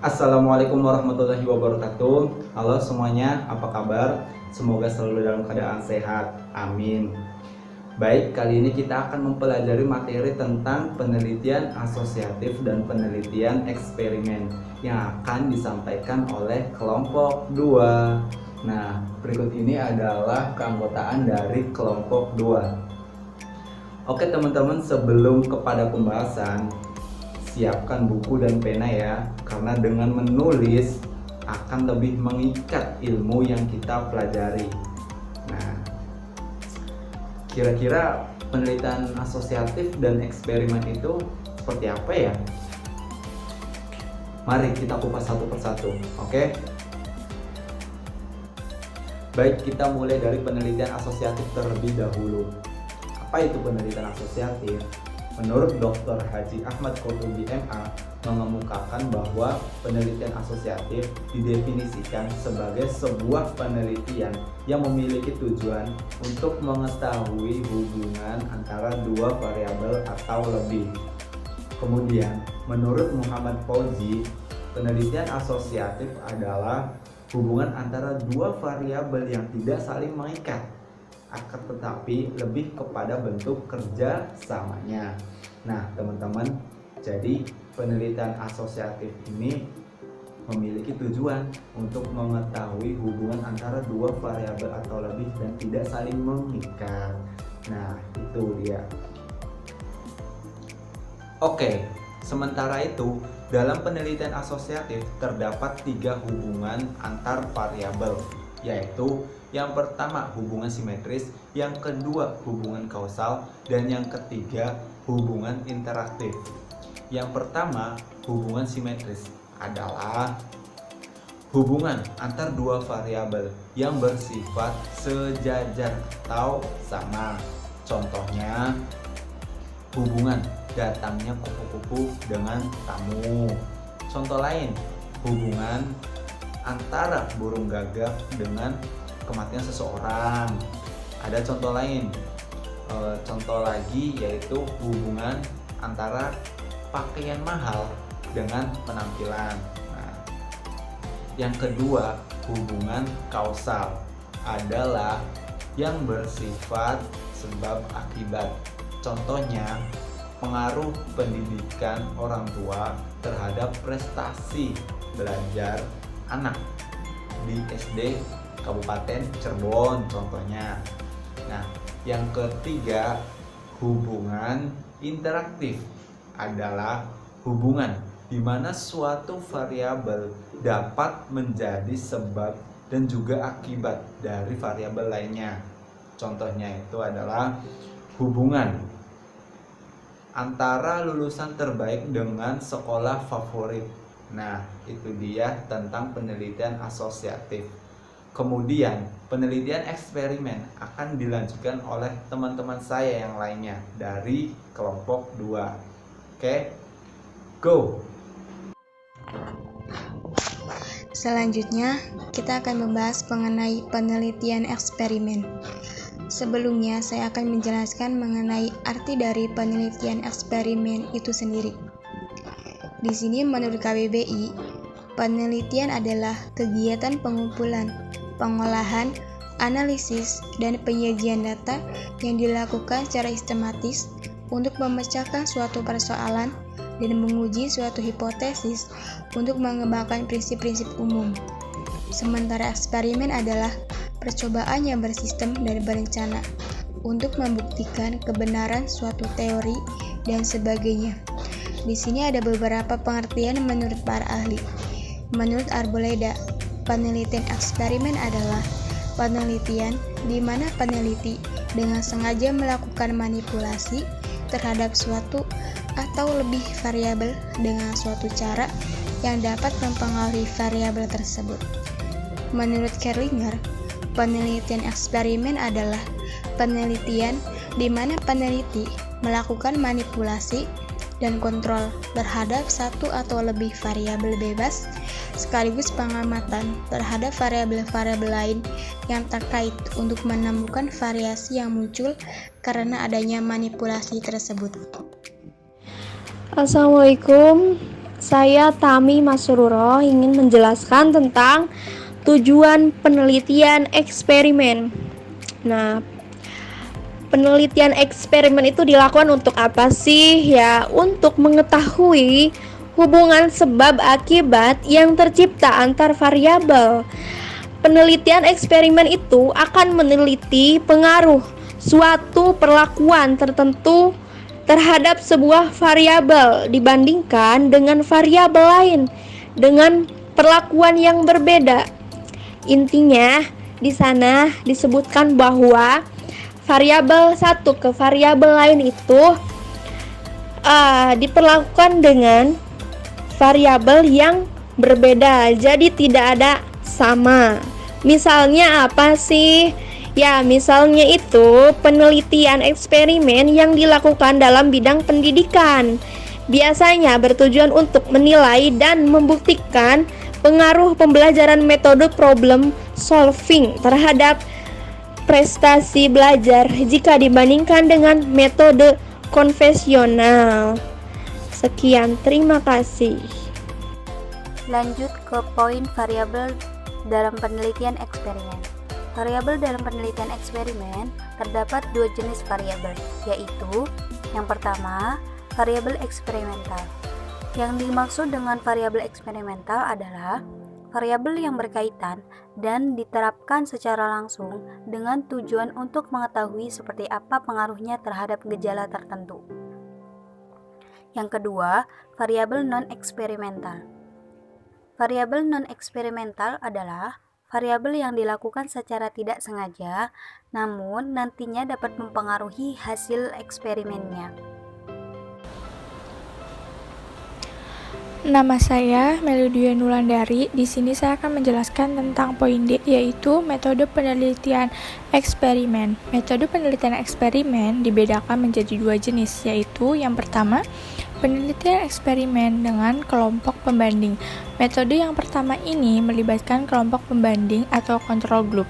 Assalamualaikum warahmatullahi wabarakatuh. Halo semuanya, apa kabar? Semoga selalu dalam keadaan sehat. Amin. Baik, kali ini kita akan mempelajari materi tentang penelitian asosiatif dan penelitian eksperimen yang akan disampaikan oleh kelompok 2. Nah, berikut ini adalah keanggotaan dari kelompok 2. Oke teman-teman, sebelum kepada pembahasan, siapkan buku dan pena ya, karena dengan menulis akan lebih mengikat ilmu yang kita pelajari. Nah, kira-kira penelitian asosiatif dan eksperimen itu seperti apa ya? Mari kita kupas satu persatu, oke? Baik, kita mulai dari penelitian asosiatif terlebih dahulu. Apa itu penelitian asosiatif? Menurut Dr. Haji Ahmad Qurtubi MA mengemukakan bahwa penelitian asosiatif didefinisikan sebagai sebuah penelitian yang memiliki tujuan untuk mengetahui hubungan antara dua variabel atau lebih. Kemudian, menurut Muhammad Fauzi, penelitian asosiatif adalah hubungan antara dua variabel yang tidak saling mengikat, akan tetapi lebih kepada bentuk kerja samanya. Nah teman-teman, jadi penelitian asosiatif ini memiliki tujuan untuk mengetahui hubungan antara dua variabel atau lebih dan tidak saling mengikat. Nah itu dia. Oke, sementara itu dalam penelitian asosiatif terdapat 3 hubungan antar variabel, yaitu yang pertama hubungan simetris, yang kedua hubungan kausal, dan yang ketiga hubungan interaktif. Yang pertama, hubungan simetris adalah hubungan antar dua variabel yang bersifat sejajar atau sama. Contohnya, hubungan datangnya kupu-kupu dengan tamu. Contoh lain, hubungan antara burung gagak dengan kematian seseorang. Ada contoh lain, contoh lagi yaitu hubungan antara pakaian mahal dengan penampilan. Nah, yang kedua, hubungan kausal adalah yang bersifat sebab akibat. Contohnya, pengaruh pendidikan orang tua terhadap prestasi belajar anak di SD Kabupaten Cirebon contohnya. Nah, yang ketiga, hubungan interaktif adalah hubungan di mana suatu variabel dapat menjadi sebab dan juga akibat dari variabel lainnya. Contohnya itu adalah hubungan antara lulusan terbaik dengan sekolah favorit. Nah, itu dia tentang penelitian asosiatif. Kemudian, penelitian eksperimen akan dilanjutkan oleh teman-teman saya yang lainnya dari kelompok 2. Oke, go! Selanjutnya, kita akan membahas mengenai penelitian eksperimen. Sebelumnya, saya akan menjelaskan mengenai arti dari penelitian eksperimen itu sendiri. Di sini menurut KBBI, penelitian adalah kegiatan pengumpulan, pengolahan, analisis, dan penyajian data yang dilakukan secara sistematis untuk memecahkan suatu persoalan dan menguji suatu hipotesis untuk mengembangkan prinsip-prinsip umum. Sementara eksperimen adalah percobaan yang bersistem dan berencana untuk membuktikan kebenaran suatu teori dan sebagainya. Di sini ada beberapa pengertian menurut para ahli. Menurut Arboleda, penelitian eksperimen adalah penelitian di mana peneliti dengan sengaja melakukan manipulasi terhadap suatu atau lebih variabel dengan suatu cara yang dapat mempengaruhi variabel tersebut. Menurut Kerlinger, penelitian eksperimen adalah penelitian di mana peneliti melakukan manipulasi dan kontrol terhadap satu atau lebih variabel bebas, sekaligus pengamatan terhadap variabel-variabel lain yang terkait untuk menemukan variasi yang muncul karena adanya manipulasi tersebut. Assalamualaikum. saya Tami Masruro ingin menjelaskan tentang tujuan penelitian eksperimen. Nah, penelitian eksperimen itu dilakukan untuk apa sih? Ya, untuk mengetahui hubungan sebab akibat yang tercipta antar variabel. Penelitian eksperimen itu akan meneliti pengaruh suatu perlakuan tertentu terhadap sebuah variabel dibandingkan dengan variabel lain dengan perlakuan yang berbeda. Intinya, di sana disebutkan bahwa variabel satu ke variabel lain itu diperlakukan dengan variabel yang berbeda, jadi tidak ada sama. Misalnya apa sih? Ya, misalnya itu penelitian eksperimen yang dilakukan dalam bidang pendidikan. Biasanya bertujuan untuk menilai dan membuktikan pengaruh pembelajaran metode problem solving terhadap prestasi belajar jika dibandingkan dengan metode konvensional. Sekian, terima kasih. Lanjut ke poin variabel dalam penelitian eksperimen. Variabel dalam penelitian eksperimen terdapat dua jenis variabel, yaitu yang pertama, variabel eksperimental. Yang dimaksud dengan variabel eksperimental adalah variabel yang berkaitan dan diterapkan secara langsung dengan tujuan untuk mengetahui seperti apa pengaruhnya terhadap gejala tertentu. Yang kedua, variabel non-eksperimental. Variabel non-eksperimental adalah variabel yang dilakukan secara tidak sengaja, namun nantinya dapat mempengaruhi hasil eksperimennya. Nama saya Meludia Nulandari. Di sini saya akan menjelaskan tentang poin D, yaitu metode penelitian eksperimen. Metode penelitian eksperimen dibedakan menjadi dua jenis, yaitu yang pertama, penelitian eksperimen dengan kelompok pembanding. Metode yang pertama ini melibatkan kelompok pembanding atau control group.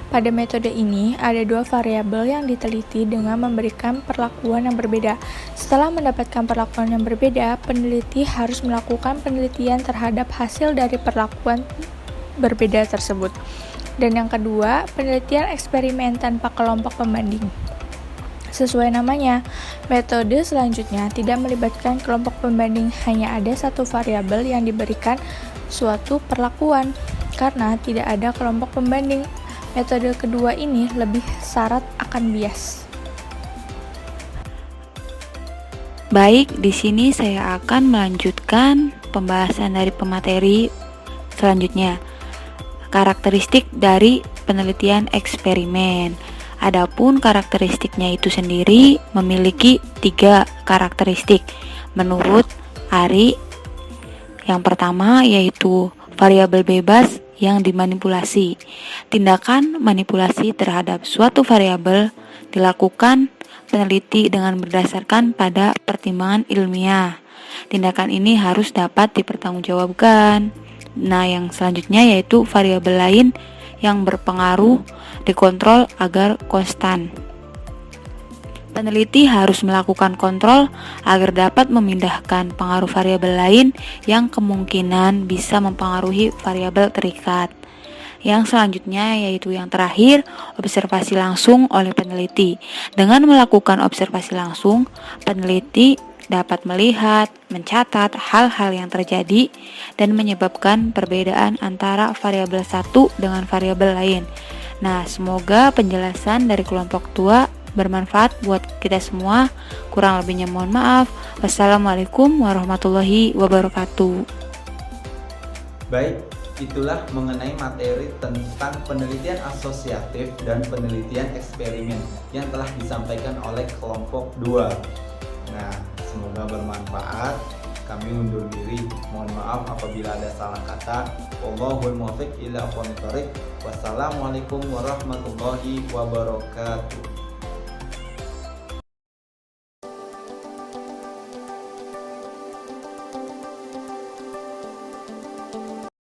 Pada metode ini, ada dua variabel yang diteliti dengan memberikan perlakuan yang berbeda. Setelah mendapatkan perlakuan yang berbeda, peneliti harus melakukan penelitian terhadap hasil dari perlakuan berbeda tersebut. Dan yang kedua, penelitian eksperimen tanpa kelompok pembanding. Sesuai namanya, metode selanjutnya tidak melibatkan kelompok pembanding, hanya ada satu variabel yang diberikan suatu perlakuan. Karena tidak ada kelompok pembanding, metode kedua ini lebih syarat akan bias. Baik, di sini saya akan melanjutkan pembahasan dari pemateri selanjutnya. Karakteristik dari penelitian eksperimen. Adapun karakteristiknya itu sendiri memiliki 3 karakteristik menurut Ari. Yang pertama yaitu variabel bebas yang dimanipulasi. Tindakan manipulasi terhadap suatu variabel dilakukan peneliti dengan berdasarkan pada pertimbangan ilmiah. Tindakan ini harus dapat dipertanggungjawabkan. Nah, yang selanjutnya yaitu variabel lain yang berpengaruh dikontrol agar konstan. Peneliti harus melakukan kontrol agar dapat memindahkan pengaruh variabel lain yang kemungkinan bisa mempengaruhi variabel terikat. Yang selanjutnya yaitu yang terakhir, observasi langsung oleh peneliti. Dengan melakukan observasi langsung, peneliti dapat melihat, mencatat hal-hal yang terjadi dan menyebabkan perbedaan antara variabel satu dengan variabel lain. Nah, semoga penjelasan dari kelompok 2 bermanfaat buat kita semua. Kurang lebihnya mohon maaf. Wassalamualaikum warahmatullahi wabarakatuh. Baik, itulah mengenai materi tentang penelitian asosiatif dan penelitian eksperimen yang telah disampaikan oleh kelompok 2. Nah, semoga bermanfaat. Kami undur diri. Mohon maaf apabila ada salah kata. Wallahul muwaffiq ila aqwamit thoriq. Wassalamualaikum warahmatullahi wabarakatuh.